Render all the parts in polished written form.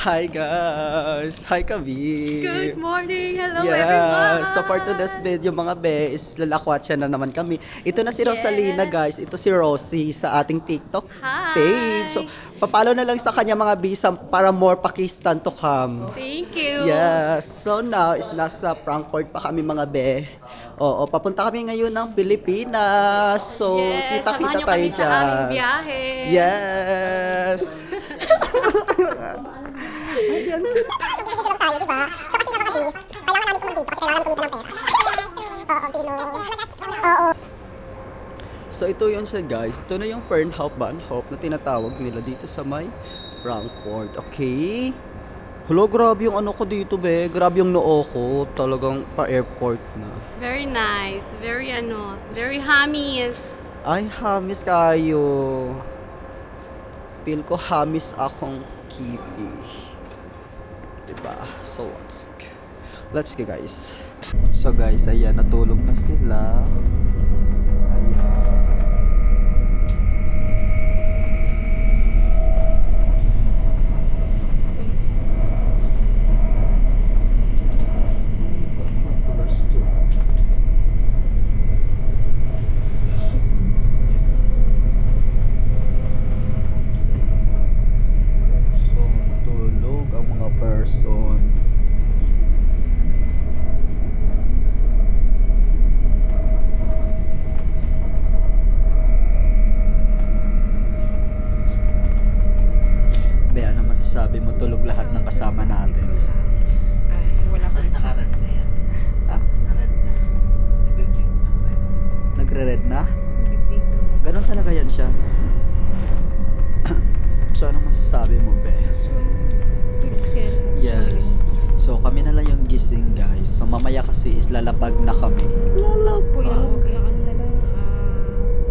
Hi guys! Hi Kabi! Good morning! Hello Yeah, everyone! so for today's video mga be is lalakwatsa na naman kami. Ito na si Rosalina guys, ito si Rosie sa ating TikTok Hi! page. So papalo na lang sa kanya mga bisa para more Pakistan to come. Thank you! Yes, so now is nasa Frankfurt pa kami mga be. Oo, papunta kami ngayon ng Pilipinas. So Yes, kita-kita samahan niyo tayo kami sa aming dyan. biyahe! Yes! Ayan sila. tayo, di ba? So kasi nga kasi, kailangan namin kumulbid kasi kailangan kumita ng pera. Oo, Pino. Oo. So ito yun siya guys. Ito na yung Fernhof-Bahnhof na tinatawag nila dito sa may Frankfurt. Okay? Hello, grabe yung ano ko dito be. Grabe yung noo ko. Talagang pa-airport na. Very nice. Very hamis. Ay, hamis kayo. Feel ko hamis akong kifi. Diba? So let's go guys. So guys, ayan, natulog na sila. Ayan. So, tulog ang mga person. Be, ano masasabi mo? Tulog lahat ng kasama natin. Ay, wala pa isa. Ha? Nagre-red na? Ganon talaga yan siya. So, ano masasabi mo, Be? Tulog siya. Yes. So, kami na lang yung gising, guys. So, mamaya kasi is lalabag na kami. Uy, kaya ano na lang,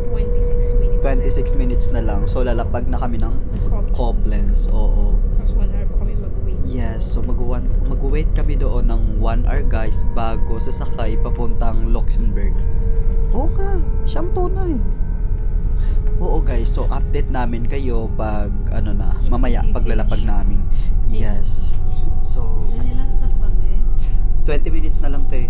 26 minutes. 26 minutes na lang. So, lalapag na kami ng Koblenz. Oo. Tapos 1 hour pa kami mag-wait. Yes. So, mag-wait kami doon ng 1 hour, guys, bago sasakay papuntang Luxembourg. Oo nga. Siyang tunay. Oo, guys. So, update namin kayo pag, ano na, mamaya, paglalapag namin. Yes. So, Ilang stop kami? 20 minutes na lang, te.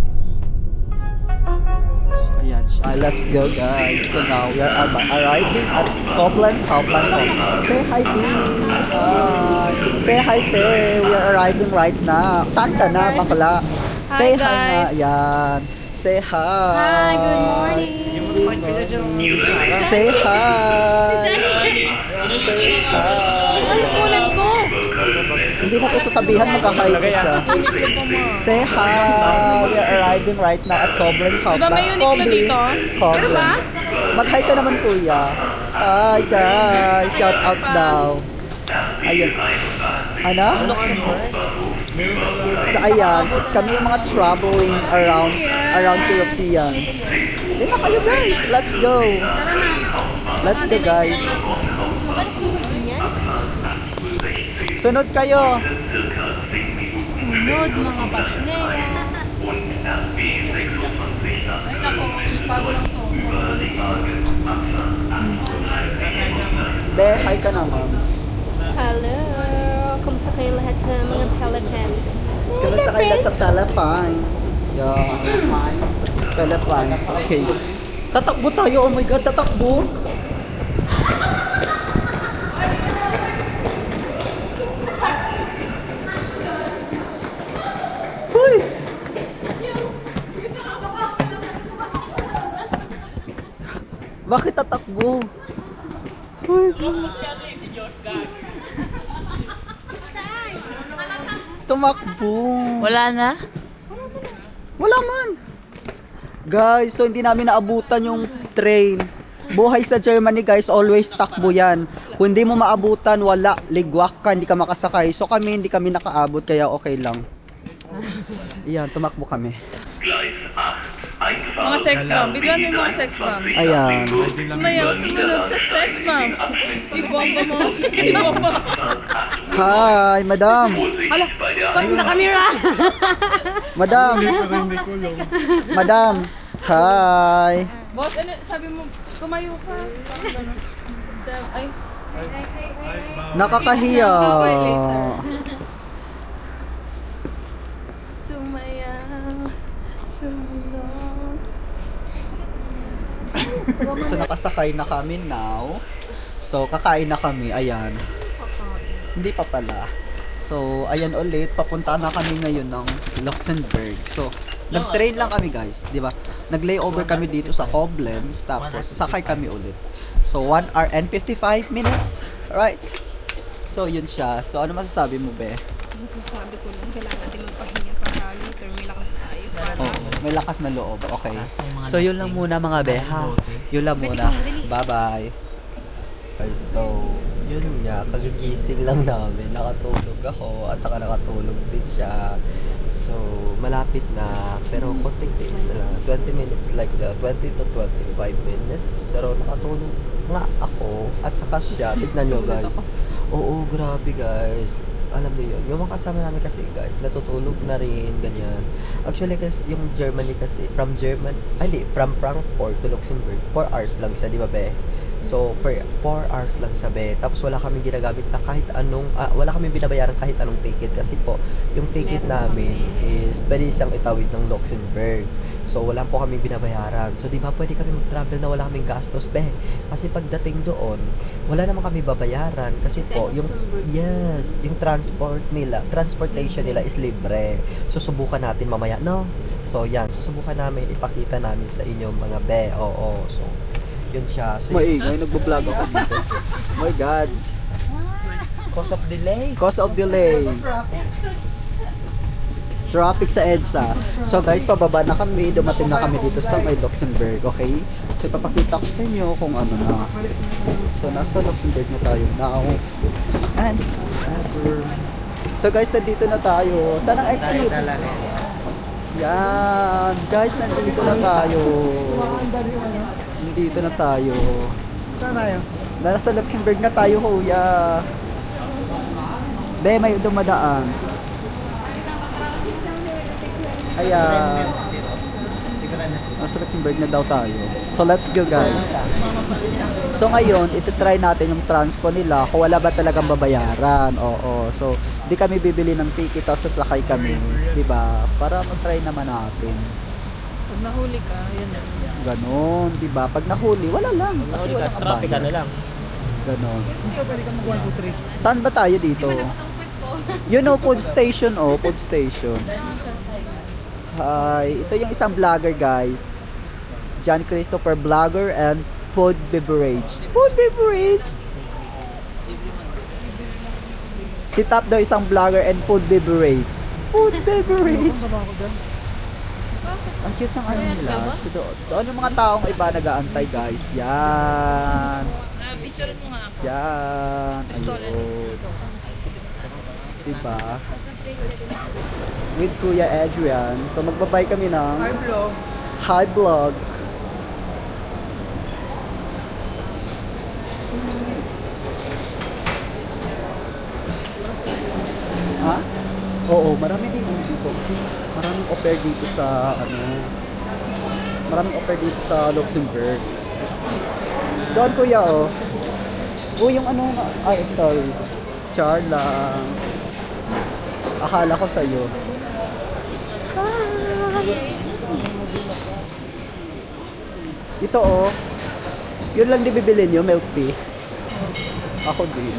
So, ayan. Let's go, guys. So now, we are arriving at Koblenz Hauptbahnhof. Say hi, T. Say hi, te. We are arriving right now. Saan ka na, bakla? Hi, Say hi nga. guys. Ayan. Say hi. Hi, good morning! Say hi. Say hi. Ay, ulit ko! Hindi na ko sasabihan, magka-hi ko siya. Say hi! We are arriving right now at Koblenz Hauptbahnhof. Diba may Uniqlo dito? Koblenz. Ano ba? Mag-hi ka naman, kuya. Hi, guys. Shout out daw. Ayun. Ano? So, ayan. So, kami yung mga traveling around European. Hindi na kayo, guys. Let's go. Let's go, guys. Sunod kayo. Sunod mga pasneya. Be, hi ka naman. Hello! Kumusta kayo lahat sa mga Philippines? Kamusta kayo lahat sa Philippines? Yeah. Philippines. Okay. Tatakbo tayo. Oh my God, tatakbo. Hoy! Bakit tatakbo? Hoy! Tumakbo. Wala na? Wala man. Guys, so hindi namin naabutan yung train. Buhay sa Germany guys, always takbo yan. Kung hindi mo maabutan, wala. Ligwak ka, hindi ka makasakay. So kami, hindi kami nakaabot, kaya okay lang. Iyan, tumakbo kami. Mga sex bomb. Bigyan mo yung mga sex bomb. Ayan. Sumayaw sumunod sa sex bomb. Ibomba mo. Ibomba mo. Hi, madam. Hala, pag sa camera! Madam. Madam. Hi. Boss, ano, sabi mo, tumayo ka. Parang ganun. Ay, Nakakahiya. So, nakasakay na kami now. So, kakain na kami. Ayan. Hindi pa pala. So, ayan ulit. Papunta na kami ngayon ng Luxembourg. So, nag-train lang kami guys. Di ba? Nag-layover kami dito sa Koblenz. Tapos, sakay kami ulit. So, 1 hour and 55 minutes. Right? So, yun siya. So, ano masasabi mo, be? Masasabi ko lang, kailangan natin magpahinga para later may lakas tayo. Para Oh, may lakas na loob. Okay. So, yun lang muna mga beha. Yun lang muna. Bye-bye. Okay, so, yun nga. Kagigising lang namin. Nakatulog ako at saka nakatulog din siya. So, malapit na. Pero konting days na lang. 20 minutes like that. 20 to 25 minutes. Pero nakatulog nga ako at saka siya. Tignan nyo guys. Oo, grabe guys. Alam mo yun, yung mga kasama namin kasi guys, natutulog na rin, ganyan. Actually kasi yung Germany kasi, from Frankfurt to Luxembourg, 4 hours lang siya, di ba be? So, 4 hours lang siya be. Tapos wala kaming ginagamit na kahit anong, wala kaming binabayaran kahit anong ticket kasi po, yung ticket namin is pwede siyang itawid ng Luxembourg. So, wala po kaming binabayaran. So, di ba pwede kami mag-travel na wala kaming gastos be? Kasi pagdating doon, wala naman kami babayaran kasi po, yung, yes, yung transportation nila is libre. Susubukan natin mamaya, no? So, yan, susubukan namin, ipakita namin sa inyo mga be. Oo, so, yun siya. So, maingay, nagbablog ako dito. Oh my God. Cause of delay. Cause of delay. Traffic sa EDSA. So guys, pababa na kami. Dumating na kami dito sa may Luxembourg. Okay? So ipapakita ko sa inyo kung ano na. So nasa Luxembourg na tayo now. And ever. So guys, nandito na tayo. Saan ang exit? Yan. Guys, nandito na tayo. Nandito na tayo. Saan tayo? Nasa Luxembourg na tayo, kuya. Be, may dumadaan. Ayan. Nasa Luxembourg na daw tayo. So, let's go, guys. So, ngayon, iti-try natin yung transpo nila kung wala ba talagang babayaran. Oo. So, di kami bibili ng ticket tapos sasakay kami. Diba? Para mag-try naman natin. Pag nahuli ka, yun na. Ganon, diba? Pag nahuli, wala lang. Kasi walang Traffic kabayan. na lang. Ganon. Dito pwede ka mag 1, 2, 3. Saan ba tayo dito? You know, food station, oh. Food station. Hi. Ito yung isang vlogger, guys. John Christopher Vlogger and Food Beverage. Food Beverage! Si Tap daw isang vlogger and Food Beverage. Food Beverage! Ang cute ng ano nila. So, doon yung mga taong iba nag-aantay, guys. Yan. Picture mo nga ako. Yan. Ayun. Diba? With Kuya Adrian. So, magbabay kami ng Hi Vlog. Ha? Oo, marami din dito. Maraming offer dito sa maraming offer dito sa Luxembourg. Doon kuya oh. Yung ay sorry. Char lang. Akala ko sa'yo. Ito oh. Yun lang di bibili nyo, milk tea. Ako din.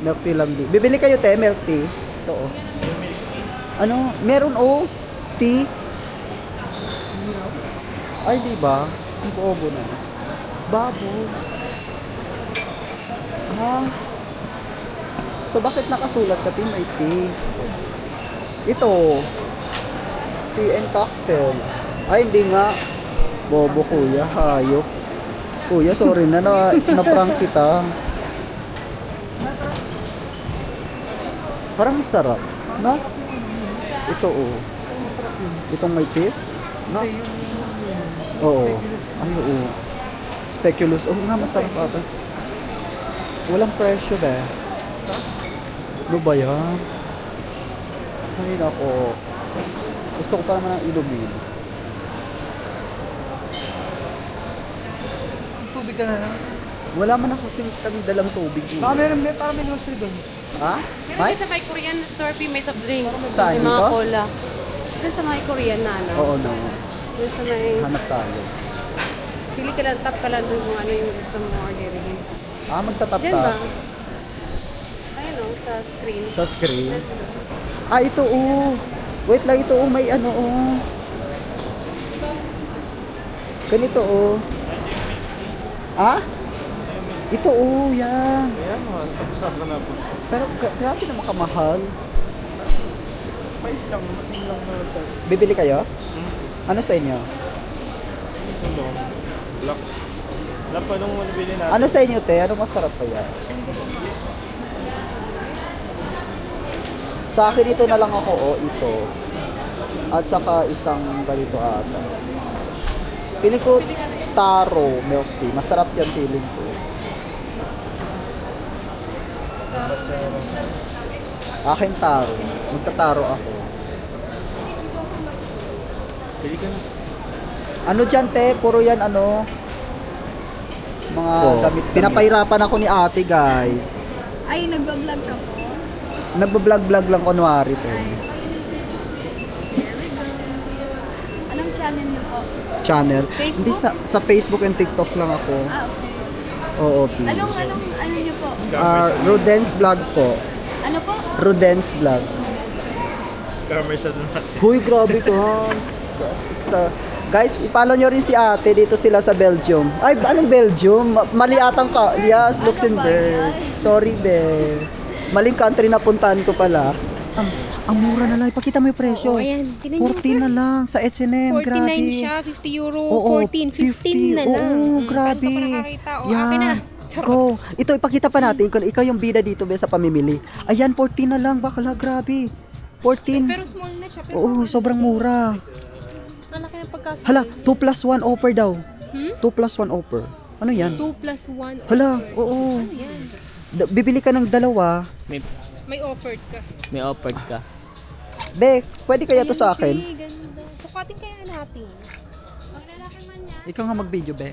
Milk tea lang din. Bibili kayo te, milk tea. Ito oh. Ano? Meron oh. Tea. Ay di ba? Ang bobo na. Bubbles. Ha? So bakit nakasulat ka team may tea? Ito. Tea and cocktail. Ay hindi nga. Bobo kuya, hayop. Kuya, sorry na na-prank kita. Parang masarap. No? Ito oh. Itong may cheese? No? Oo. Ano oh. Speculous. Oh nga, masarap ata. Walang presyo ba? Ano ba yan? Ay nako. Gusto ko pa naman ng ilumin. Tubig ka na lang. Wala man ako kami dalang tubig. Baka meron, parang may limang street doon. Ha? Meron May? din sa may Korean store, may soft drinks. Saan, May mga dito? cola. Doon sa may Korean na ano. Oo no. Doon sa may... Hanap tayo. Pili ka lang, tap ka lang dun kung ano yung gusto mo orderin. Magtatap Diyan ba? ka Ayun o, sa screen. sa screen. Ito Wait lang, ito may ano Ganito Ito yan. Ayan, tapos ako na po. Pero grabe naman kamahal. 5 lang, masin lang na siya. Bibili kayo? Ano sa inyo? Ito lang. Black. Black pa nung nabili natin. Ano sa inyo, te? Ano masarap kaya? Sa akin ito na lang ako, ito. At saka isang ganito ata. Pili ko taro milk tea. Masarap yan feeling ko. Akin taro. Magtataro ako. Pili ka na. Ano dyan, te? Puro yan, mga gamit. Pinapahirapan ako ni ate, guys. Ay, nagbablog ka po? Nagbablog-vlog lang kunwari, te. Anong channel niyo po? Channel. Facebook? Hindi, sa Facebook and TikTok lang ako. Okay. Oo, please. Ano niyo po? Rudens Vlog po. Ano po? Rudens Vlog. Scammer siya doon natin. Huy, grabe ka. Guys, i-follow nyo rin si ate. Dito sila sa Belgium. Ay, anong Belgium? Mali atang ka. Yes, Luxembourg. Sorry, be. Maling country na puntahan ko pala. Ang mura na lang. Ipakita mo yung presyo. Oo, ayan. Tingnan niyo, 14 na lang sa H&M. 49 Grabe. siya, 50 euro, Oo, 14, 15 na lang. Oo, Mm, grabe. Saan ka pa nakakita? O, akin na. Charot. Go. Ito, ipakita pa natin kung ikaw yung bida dito be sa pamimili. Ayan, 14 na lang. Bakala, grabe. 14. Pero small na siya. Pero Oo, sobrang mura. ang laki ng pagkasmall. Hala, 2+1 offer daw. Hmm? 2+1 offer. Ano yan? 2+1. Hala, oo. Ano yan? Bibili ka ng dalawa. May offered ka. May offered ka. Be, pwede kaya to Ayan, sa akin? okay, ganda. Sukatin kaya natin. Ang lalaki man yan. Ikaw nga mag-video, be.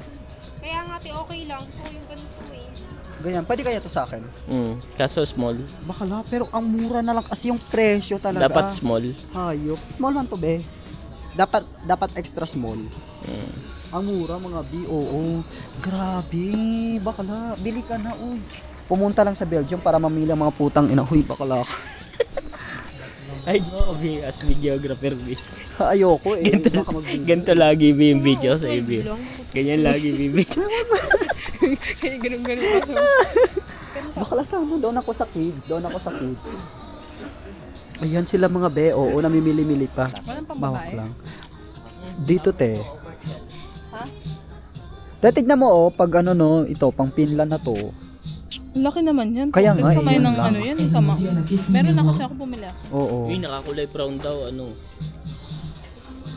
Kaya nga okay lang. Gusto ko yung ganito eh. Ganyan, pwede kaya to sa akin? Kaso small. Bakala, pero ang mura na lang kasi yung presyo talaga. Dapat small. Hayop. Small man to, be. Dapat extra small. Ang mura, mga B. Oo. Grabe. Bakala, bili ka na, uy. Pumunta lang sa Belgium para mamili ang mga putang ina. Huy, bakala ka. Ay, no, as videographer, B. Ayoko eh. Ganito, Baka mag-video. ganito lagi, B, yung video sa AB. Ganyan lagi, B. Kaya ganun-ganun ako. Bakala sana, doon ako sa kids. Ayan sila mga be. Oo, namimili-mili pa. Walang Bawak pambabae? lang. Dito, te. Te, tignan mo, pag ito, pang pinlan na to. Laki naman yan. Kaya nga, Kamay yun ng lang. yan, tama. Meron ako sa ako bumili ako. Oo. Uy, nakakulay brown daw,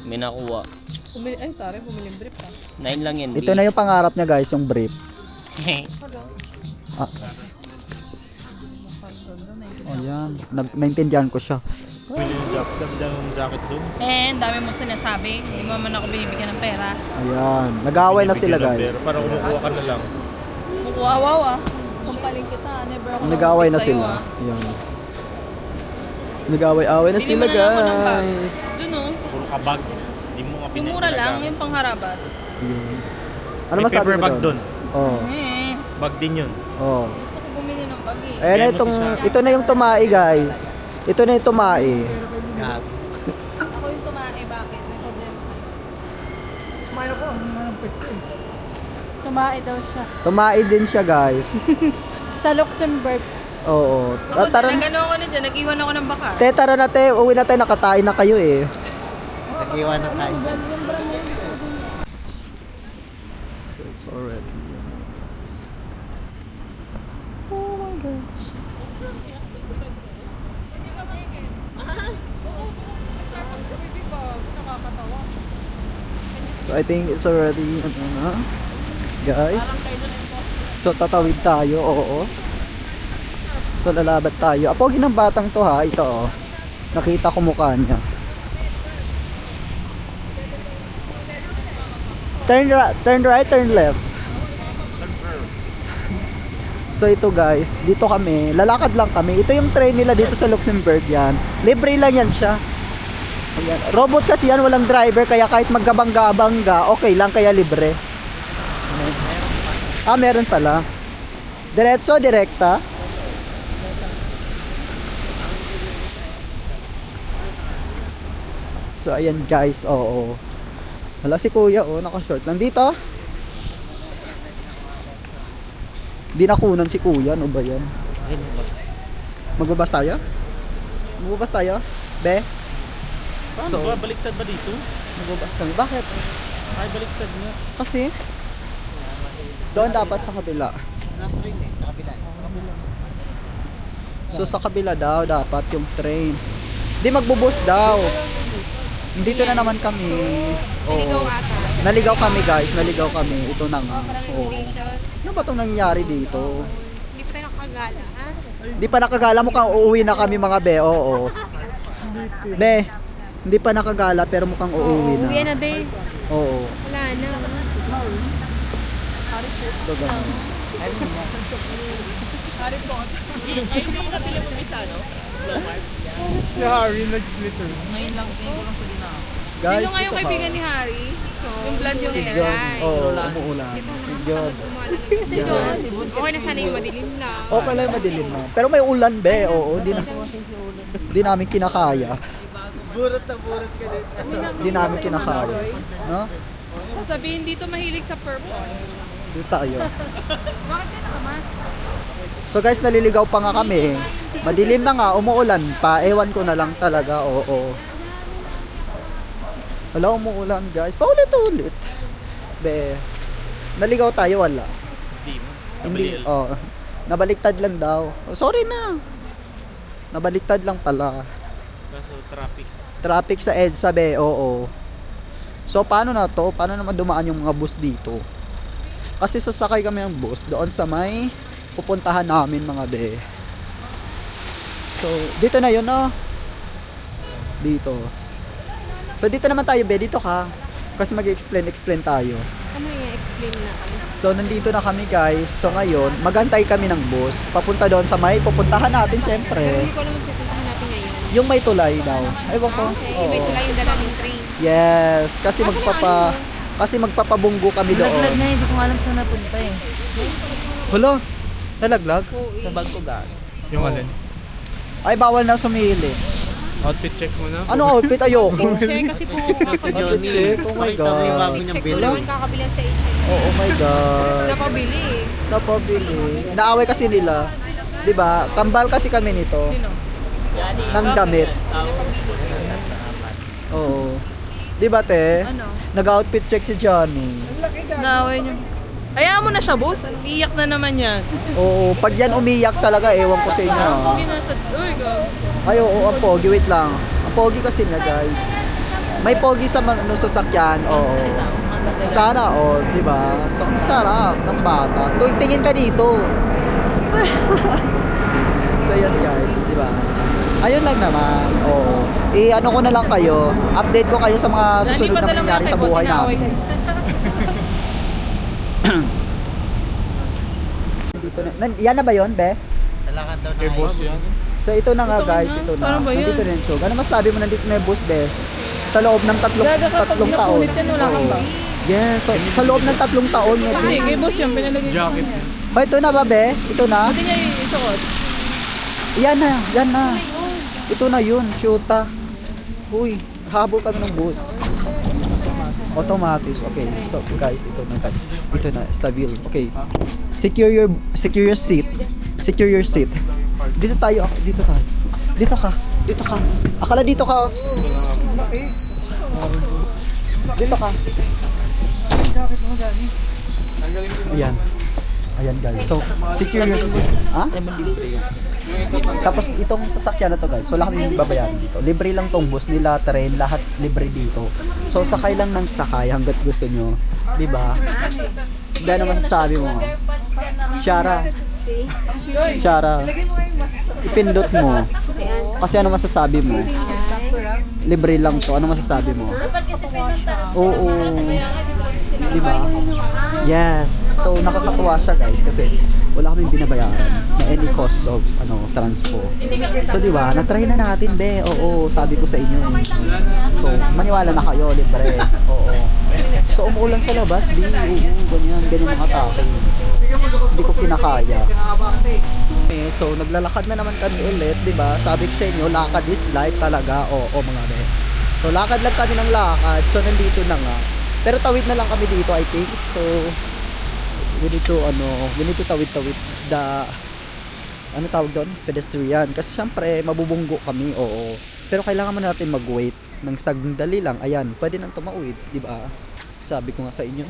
May nakuha. Ay, tari, bumili yung brief ka. 9 lang yan, B. Ito na yung pangarap niya, guys, yung brief. Ayan, naintindihan ko siya. Yung jacket doon. Dami mo sinasabi. Hindi mo man ako binibigyan ng pera. Ayan, nag-aaway na sila, guys. Pero parang kumukuha ka na lang. Wow, Kumpaling kita. Never ako Nag-aaway na nakapit sa'yo, sila. Ayan. Nag-aaway-aaway na Bili sila, mo na lang ako ng bag. guys. Doon o. Puro kabag. Hindi mo nga Yung mura lang, yung pangharabas. Ayan. Ano May masabi paper mo bag doon? doon. Oo. Bag din yun. Oo. Gusto ko bumili ng bag eh. Ayan na ito na yung tumai, guys. Ito na yung tumai. Ako yung tumae, bakit? May problema ka. Kumain ako, ang malampit ko eh. Tumae daw siya. Tumai din siya, guys. Sa Luxembourg. Oo. Ako, Tara, nagano ako na dyan, nag-iwan ako ng baka. te, tara na, te. Uwi na tayo, nakatain na kayo eh. Nag-iwan na tayo. So it's already. So I think it's already guys. So tatawid tayo, oo. So lalabat tayo. Apogin ng batang to ha, ito oh. Nakita ko mukha niya. Turn right, turn left. So ito guys, dito kami, lalakad lang kami. Ito yung train nila dito sa Luxembourg yan. Libre lang yan siya. Ayan. Robot kasi yan, walang driver, kaya kahit maggabang-gabang ka, okay lang, kaya libre. Ah, meron pala. Diretso, direkta. So, ayan guys, oo. Wala si kuya, oh, naka-short. Nandito? Di nakunan si kuya, ano ba yan? Magbabas tayo? Magbabas tayo? Be? Paano So- ba? Baliktad ba dito? Magbabas kami. Bakit? Ay, baliktad nga. Kasi, doon dapat sa kabila. Na-train eh, sa kabila. So sa kabila daw dapat yung train. Di magbo-boost daw. Dito na naman kami. Oo. Naligaw kami guys, naligaw kami. Ito na nga. Oo. Ano ba itong nangyayari dito? Hindi pa tayo nakagala, ha? Di pa nakagala, mukhang uuwi na kami mga be. Oo. Be, hindi pa nakagala pero mukhang uuwi na. Uwi na, be. Oo. Wala na. So ganun. Si Harry nag-slitter. Guys, Sino nga yung ito kaibigan ni Harry? So, yung blonde yung hair. Oo, umuulan. Yun. Okay na sana yung madilim lang. Okay lang yung madilim na. Pero may ulan be, oo. Di namin kinakaya. Burot na burot ka din. Di namin kinakaya. No? Sabihin dito mahilig sa purple. Dito tayo. So guys, naliligaw pa nga kami. Madilim na nga, umuulan pa. Ewan ko na lang talaga, oo. Wala, umuulan guys. Paulit-ulit. Be, naligaw tayo, wala. Hindi mo. Hindi, oh. Nabaliktad lang daw. Oh, sorry na. Nabaliktad lang pala. Kaso traffic. Traffic sa EDSA, be, oo. So, paano na to? Paano naman dumaan yung mga bus dito? Kasi sasakay kami ng bus doon sa may pupuntahan namin, mga be. So, dito na yun, no? Dito. So, dito naman tayo, be. Dito ka. Kasi mag-explain tayo. Ano yung explain na? So, nandito na kami, guys. So, ngayon, magantay kami ng bus. Papunta doon sa may pupuntahan natin, syempre. Hindi ko alam kung pupuntahan natin ngayon. Yung may tulay daw. Ewan ko. Okay, Oo. may tulay yung dalaming train. Yes, kasi magpapabunggo kami doon. Nalaglag na, hindi ko alam saan napunta eh. Wala. Nalaglag? Sa bag ko ga. Yung alin? Ay, bawal na sumili. Outfit check mo na. Ano outfit? Ayoko. Check kasi po. Si Johnny. check? Oh my Pakita mo yung God. mami niyang Check ko bill. naman kakabilan sa H&M. Oh my God. Napabili eh. Napabili. Inaaway kasi nila. 'Di ba? Kambal kasi kami nito. Sino? Ng damit. Oo. 'Di ba, te? Ano? Nag-outfit check si Johnny. Naaway niyo. Hayaan mo na siya, boss. Iiyak na naman yan. Oo, pag yan umiyak talaga, ewan ko sa inyo. ah. Hindi na sa... Uy, go. Ay, oo, ang pogi. Wait lang. Ang pogi kasi niya, guys. May pogi sa sasakyan. Oo. Sana, di ba? So, ang sarap ng bata. Tingin ka dito. So, yan, guys. Di ba? Ayun lang naman. Oo. Ano ko na lang kayo. Update ko kayo sa mga susunod na mangyayari sa buhay namin. Dito na. Yan na ba yun, be? Kailangan daw na Kay boss yan. So ito na nga guys, ito na. Paano ba yan? Nandito na yung show. Ano masabi mo nandito na yung bus, be? Sa loob ng tatlong taon. Yan, wala kang ba? Yes, so, sa loob ng 3 taon. Hindi, kay boss yan. Pinalagay ko. jacket. Ba, ito na ba, be? Ito na? Hindi niya yung isuot. Yan na, yan na. Ito na yun, shoota. Uy, habol kami ng bus. Automatic. Okay, so guys, ito na guys. Ito na, stabil. Okay. Secure your seat. Secure your seat. Dito tayo, dito tayo. Dito ka. Dito ka. Akala dito ka. Dito ka. Ayan. Ayan guys. So, secure your seat. Ha? Tapos itong sasakyan na to guys, wala kami babayaran dito. Libre lang tong bus nila, train, lahat libre dito. So sakay lang ng sakay hanggat gusto nyo. Diba? Ano masasabi mo? Shara. Shara. Ipindot mo. Kasi ano masasabi mo? Libre lang to. Ano masasabi mo? Oo. Diba? Yes. So nakakatuwa siya guys kasi wala kaming binabayaran na any cost of transpo. So di ba, na-try na natin, be. Oo, sabi ko sa inyo. So maniwala na kayo, libre. Oo. So umuulan sa labas, ganyan mga atake. Hindi ko kinakaya. So naglalakad na naman kami ulit, 'di ba? Sabi ko sa inyo, lakad is life talaga. Oo, mga be. So lakad lang kami ng lakad. So nandito na nga. Pero tawid na lang kami dito, I think. So we need to tawid-tawid the ano tawag doon? Pedestrian. Kasi syempre mabubunggo kami, oo. Pero kailangan mo natin mag-wait ng sandali lang. Ayan, pwede nang tumawid, 'di ba? Sabi ko nga sa inyo.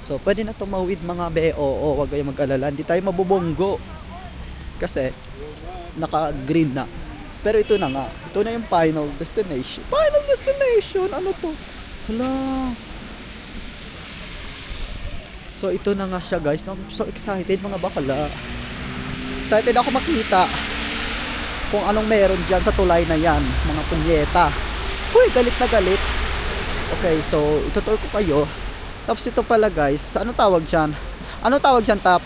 So pwede na tumawid mga be, oo, wag kayong mag-alala. Hindi tayo mabubunggo. Kasi naka-green na. Pero ito na nga. Ito na yung final destination. Final destination! Ano to? Hala. So ito na nga siya, guys. I'm so excited mga bakala. Excited ako makita kung anong meron dyan sa tulay na yan. Mga punyeta. Uy, galit na galit. Okay, so itutur ko kayo. Tapos ito pala, guys. Ano tawag dyan? Ano tawag dyan, Tap?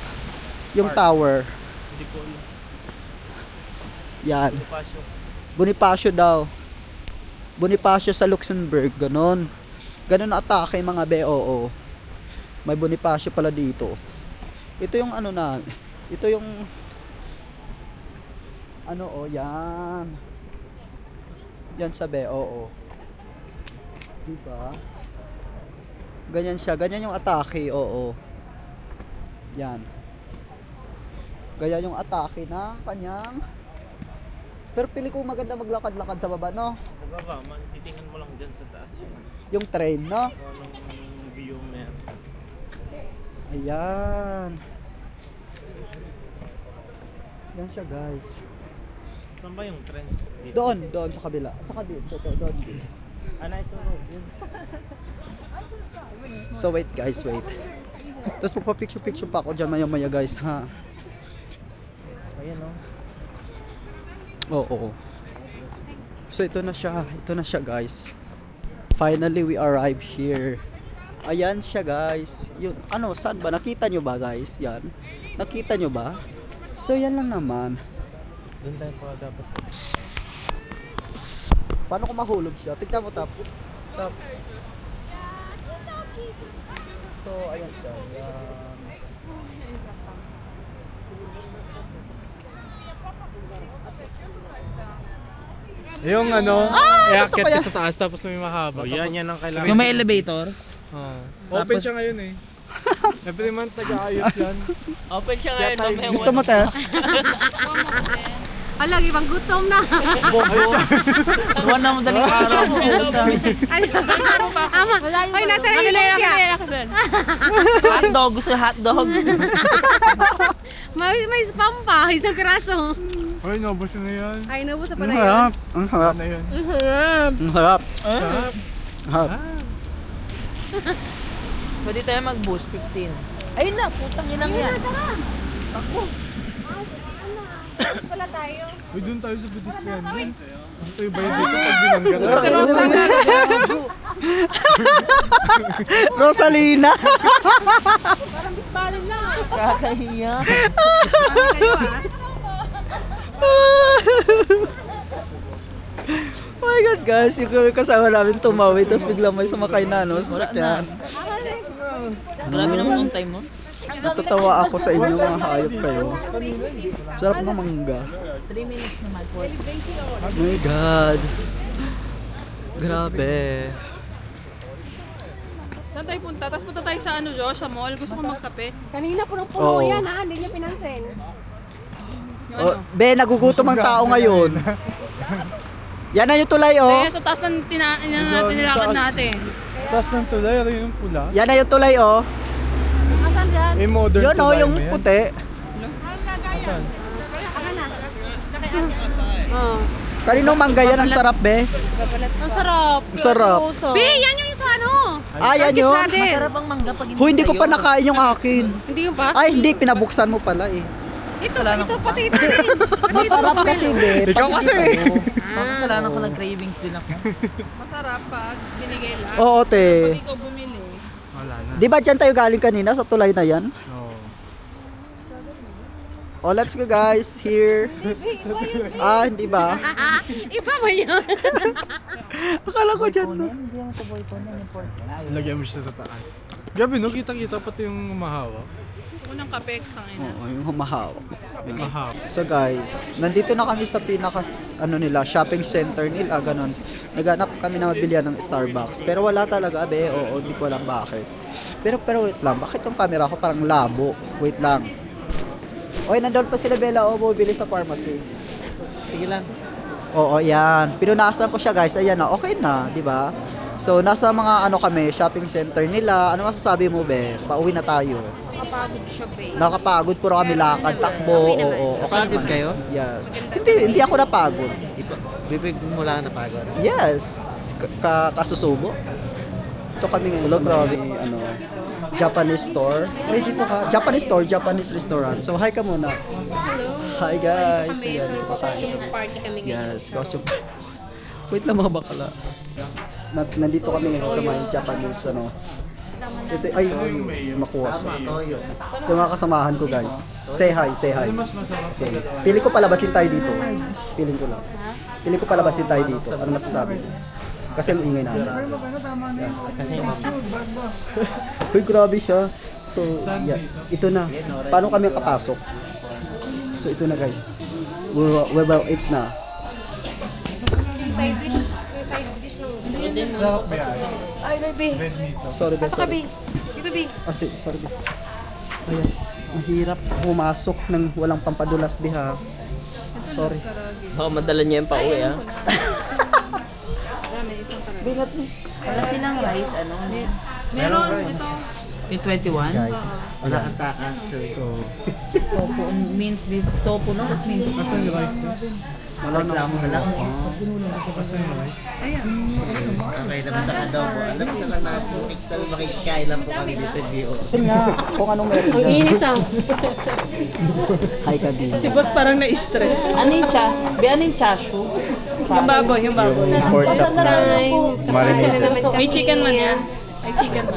Yung tower. Hindi ko alam. Yan. Bonifacio. Bonifacio daw. Bonifacio sa Luxembourg, ganon. Ganon na atake mga BOO. May Bonifacio pala dito. Ito yung ano na, ito yung ano yan. Yan sa BOO. Diba? Ganyan siya, ganyan yung atake, oo. Yan. Ganyan yung atake ng kanyang. Pero pili ko maganda maglakad-lakad sa baba, no? Baba, titingnan mo lang dyan sa taas yun. Yung train, no? Kung anong view meron. Ayan. Yan siya, guys. Saan ba yung trend? Dito. Doon sa kabila. At saka dito, doon. Ano ito road yun? So wait guys, wait. Tapos magpa-picture pa ako dyan maya-maya guys, ha? Ayan o. Oo. So ito na siya guys. Finally we arrive here. Ayan siya guys. Yun, ano, saan ba? Nakita nyo ba guys? Yan. Nakita nyo ba? So yan lang naman. Doon tayo pa dapat. Paano kung mahulog siya? Tignan mo, Tap. Tap. So ayan siya. Yan. Yung ano, gusto ko iakyat yan. ka sa taas tapos may mahaba. Oh, yan ang kailangan. Yung may elevator. Open siya ngayon eh. Every month nag-aayos yan. Open siya ngayon, mamaya Gusto mo, Tess? Alag, ibang gutom na. Buwan na madaling araw. Ama, ay, nasa rin yung lumpia. Hotdog, gusto yung hotdog. May spam pa, isang kiraso. Hoy, nabos na yan. Ay, nabos na Ang pala harap. Ang harap. Ano yun? Ang harap. Sarap. Ang harap. Pwede tayo mag-boost, 15. Ayun na, putang inang yan. Pala tayo. Uy, doon tayo sa pedestrian. Ito yung bayad dito pag binangga ka. Rosalina. Balon lang. Kakahiya. Oh my god guys, yung kasama namin tumawid tapos bigla may sumakay na no, sa sasakyan. Grabe naman yung time mo. Natatawa ako sa inyo mga hayop kayo. Sarap ng mangga. 3 minutes naman po. Oh my god. Grabe. Saan tayo punta? Tapos punta tayo sa ano, Josh, sa mall. Gusto ko magkape. Kanina po ng puno Oo. yan ha, hindi niya pinansin. Yung Oh, ano? be, nagugutom ang tao ngayon. Yan na yung tulay oh. Eh, so taas ng nilakad natin. Taas ng tulay, rin yung pula. Yan na yung tulay oh. Asan dyan? May modern Yun oh, tulay yung na yan. puti. Asan? Kaninong mangga yan, ang sarap be. Ang sarap. Ang sarap. B, yan yung sa ano. Ah, yan yun. Masarap ang mangga pag Huy, hindi ko pa nakain yung akin. Hindi yung ba? Ay, hindi, pinabuksan mo pala eh. Ito, pati ito din. Masarap kasi be. Ikaw kasi. Makasalanan ko nag-cravings din ako. Masarap pag binigay lang. Oo, Pag te. ikaw bumili. Wala na. Di ba dyan tayo galing kanina sa tulay na yan? Oo. Oh, let's go guys. Here. Ah, hindi ba? Iba ba yun? Akala ko dyan. No? Lagyan mo siya sa taas. Grabe no, kita-kita pati yung mahawak. Gusto ko ng kape, tangin na. Oo, yung humahawak. Mahawak. So guys, nandito na kami sa pinaka ano nila, shopping center nila, ganun. Naghanap kami na mabilihan ng Starbucks. Pero wala talaga, abe. Oo, hindi ko alam bakit. Pero wait lang, bakit yung camera ko parang labo? Wait lang. Oy, nandun pa sila Bella, oh, bumibili sa pharmacy. Sige lang. Oo, yan. Pinunasan ko siya, guys. Ayan na, okay na, di ba? So, nasa mga ano kami, shopping center nila. Ano masasabi mo, Be? Pauwi na tayo. Nakapagod siya, babe. Nakapagod, puro kami lakad, takbo. Okay naman. Oo, Napagod naman. kayo? Yes. Hindi ako napagod. Bibig mo lang napagod. Yes. Kasusubo. Ito kami ngayon sa grabe, ano, Japanese store. Ay, dito ka. Japanese store, Japanese restaurant. So, hi ka muna. Hello. Hi, guys. Kami, Ayan, so dito kayo. costume party kami ngayon. Yes, costume. Wait lang mga bakala. Nandito kami ngayon sa mga Japanese, ano. Ito, ay, makuha siya. Toyo. Ito mga kasamahan ko, guys. Say hi, say hi. Okay. Pili ko palabasin tayo dito. Piling ko lang. Pili ko palabasin tayo dito. Ano masasabi? Kasi ang ingay namin. Uy, grabe siya. So, yeah, ito na. Paano kami kapasok? So, ito na, guys. We're about 8 na. Side dish. Side dish lang. Sarap ba yan? Ay, baby. Red miso. Sorry, Pasok ka, sorry. babe. Dito, babe. Sorry. Ayan. Ang hirap pumasok ng walang pampadulas, diha. Sorry. Oo, madala niya yung pauwi, ah. Bingat mo. Wala silang rice, ano? Meron, ito. P21? Guys. Wala kang taas. So, topo means beef. Topo no? Tapos means beef. Asan yung rice to? Wala na. Reklamo na lang. Asan yung rice? Okay, labas ang adobo. Alam mo sa lang natin. Pixel makikain lang po kami dito. Ito nga, kung anong meron Ang dyan. init ah. Hi ka din. Si boss parang na-stress. Ano yung cha? Be, ano yung chashu? Yung baboy, yung baboy. Pork chop na marinated. May chicken man yan. May chicken man.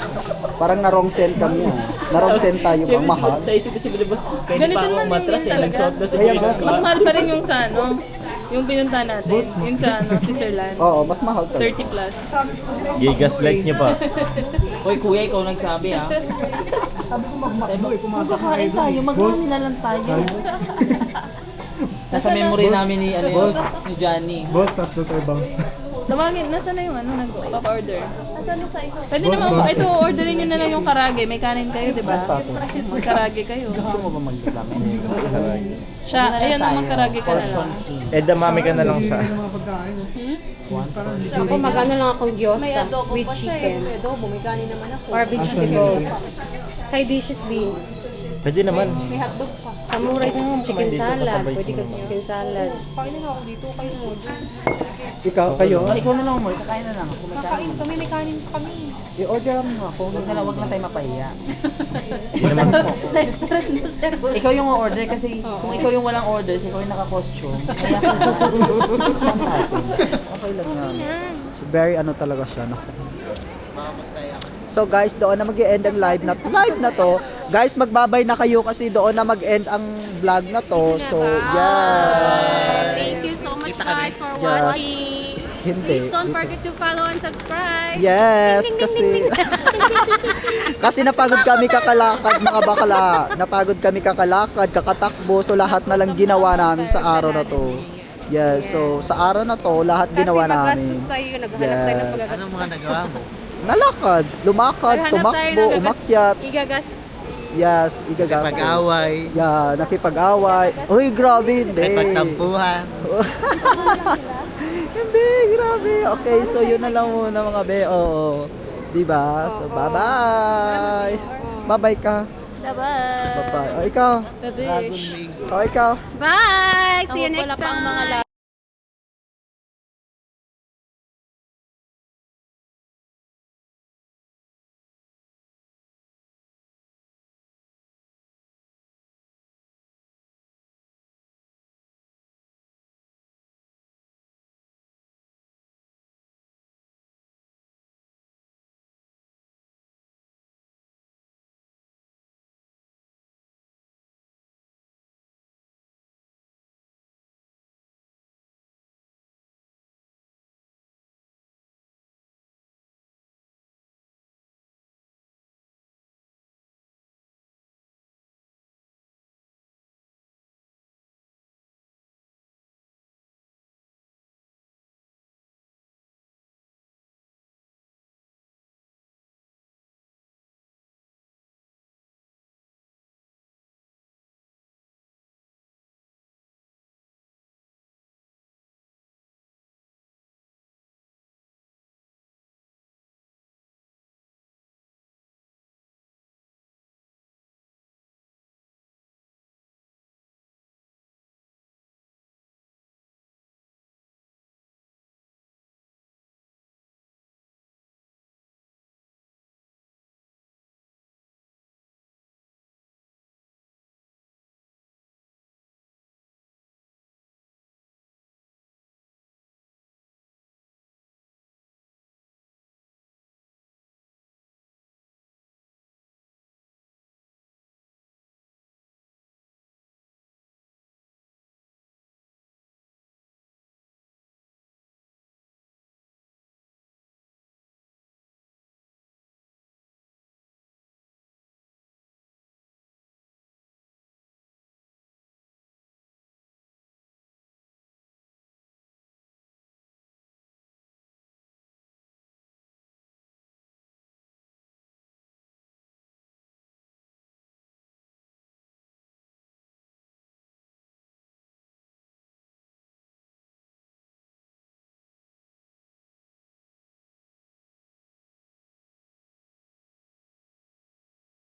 Parang na-wrong send kami. Na-wrong send tayo pang mahal. Sa isip ko si Bilibos, pwede Ganito pa akong naman matras yun eh. talaga. Nagsuot na si Ayan, Bilibos. Mas mahal pa rin yung sa ano, yung pinunta natin. Yung sa ano, Switzerland. Oo, mas mahal talaga. 30 plus. Gigaslight niya pa. Hoy kuya, ikaw nagsabi ha. Sabi ko kung kakain tayo, magkano na lang tayo. Nasa memory namin ni ano yun, ni Johnny. Boss, tatlo tayo bounce. Tawagin, nasa na yung ano, nag-order? Pwede naman po, ito, orderin nyo na lang yung karage. May kanin kayo, di ba? May karage kayo. Gusto mo ba mag-reklamo? Siya, ayan na, magkarage ka na lang. Eh, damami ka na lang siya. Ako magano lang akong gyoza with chicken. May adobo, may kanin naman ako. Or vegetable. Side dishes din. Pwede naman. May hotdog pa. Samurai din chicken salad. Pwede ka chicken salad. Kain na ako dito, kayo mo. Ikaw, kayo? Ikaw na lang mo, kakain na lang. Ako may Kakain kanin. kami, may kanin pa kami. I-order mo ako. Wag lang tayo mapahiya. Hindi naman. Na-stress na sir. Ikaw yung order kasi kung ikaw yung walang order, ikaw yung naka-costume. Kaya saan natin? Okay lang yan. It's very ano talaga siya. No? So guys, doon na mag-e-end ang live na to. Guys, magbabay na kayo kasi doon na mag-end ang vlog na to. So, yeah. Thank you so much guys for Just- watching. Hindi. Please don't forget to follow and subscribe. Yes, kasi kasi napagod kami kakalakad mga bakla. Napagod kami kakalakad, kakatakbo, so lahat na lang ginawa namin sa araw na to. Yes, so sa araw na to, lahat ginawa namin. Kasi tayo, naghahanap tayo ng pagkakas. Anong mga nagawa mo? Nalakad, lumakad, Naghahanap tayo tumakbo, ng gagas. umakyat. Igagas. Yes, igagas. Pag-away, Yeah, nakipag-away. Uy, grabe, hindi. pagtampuhan. Hindi, grabe. Okay, so yun na lang muna mga be. Oo. Diba? So, bye-bye. Bye-bye ka. Bye-bye. Bye-bye. O, ikaw. Babish. O, ikaw. Bye! See you next time.